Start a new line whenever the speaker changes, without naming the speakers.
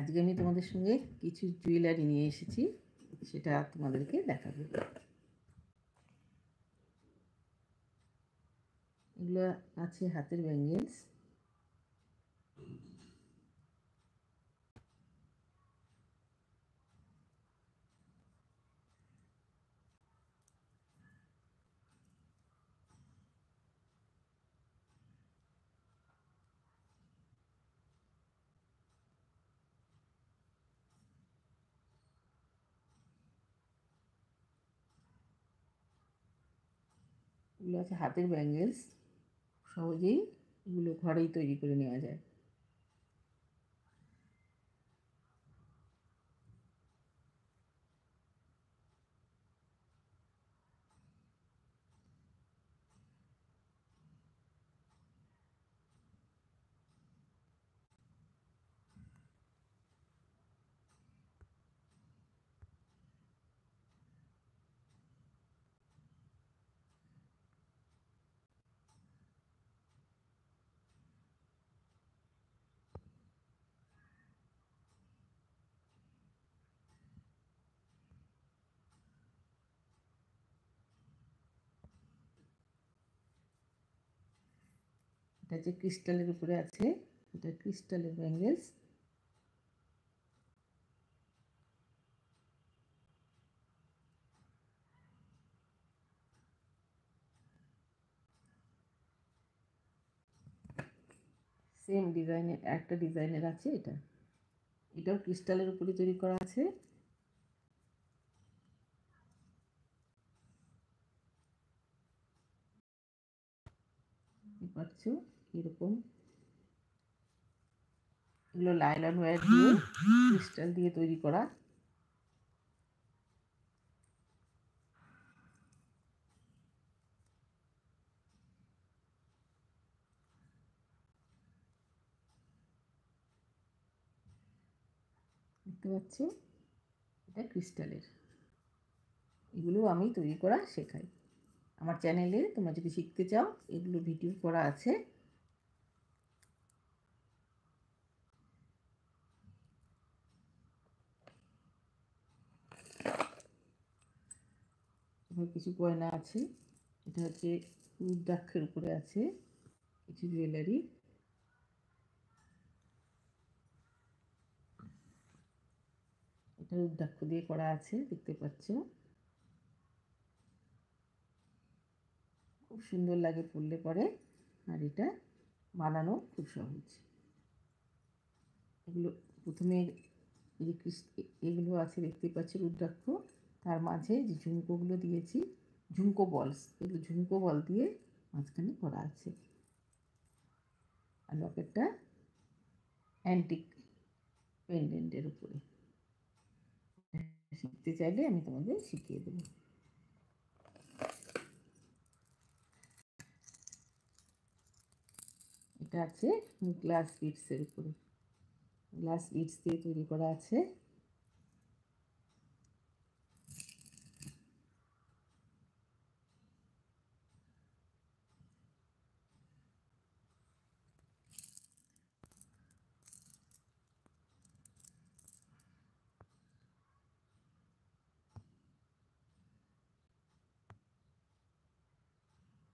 আজকে আমি তোমাদের সঙ্গে কিছু জুয়েলারি নিয়ে এসেছি, সেটা তোমাদেরকে দেখাবো। এগুলো আছে হাতের ব্যাঙ্গেলস, এগুলো আছে হাতের ব্যাঙ্গেলস। সহজেই এগুলো ঘরেই তৈরি করে নেওয়া যায়। এটা যে ক্রিস্টালের উপরে আছে, এটা ক্রিস্টালের ব্যাঙ্গেলস। সেম ডিজাইনের একটা ডিজাইনের আছে, এটাও ক্রিস্টালের উপরে তৈরি করা আছে। পাচ্ছ এরকম, এগুলো লাইলন ওয়্যার দিয়ে ক্রিস্টাল দিয়ে তৈরি করা। দেখতে পাচ্ছ, এটা ক্রিস্টালের। এগুলো আমি তৈরি করা শেখাই আমার চ্যানেলে। তোমরা যদি শিখতে চাও, এগুলো ভিডিও করা আছে। এবার কিছু গয়না আছে, এটা হচ্ছে রুদ্রাক্ষের উপরে আছে কিছু জুয়েলারি। এটা রুদ্রাক্ষ দিয়ে করা আছে, দেখতে পাচ্ছ। খুব সুন্দর লাগে পরলে পরে, আর এটা বানানো খুব সহজ। এগুলো প্রথমে এই যে এগুলো আছে দেখতে পাচ্ছ রুদ্রাক্ষ, তার মাঝে যে ঝুমকোগুলো দিয়েছি, ঝুমকো বলস, এগুলো ঝুমকো বল দিয়ে মাঝখানে করা আছে। আর লকেটটা অ্যান্টিক পেন্ডেন্টের উপরে। শিখতে চাইলে আমি তোমাদের শিখিয়ে দেবো। এটা আছে গ্লাস বিটসের উপরে, গ্লাস বিটস দিয়ে তৈরি করা আছে।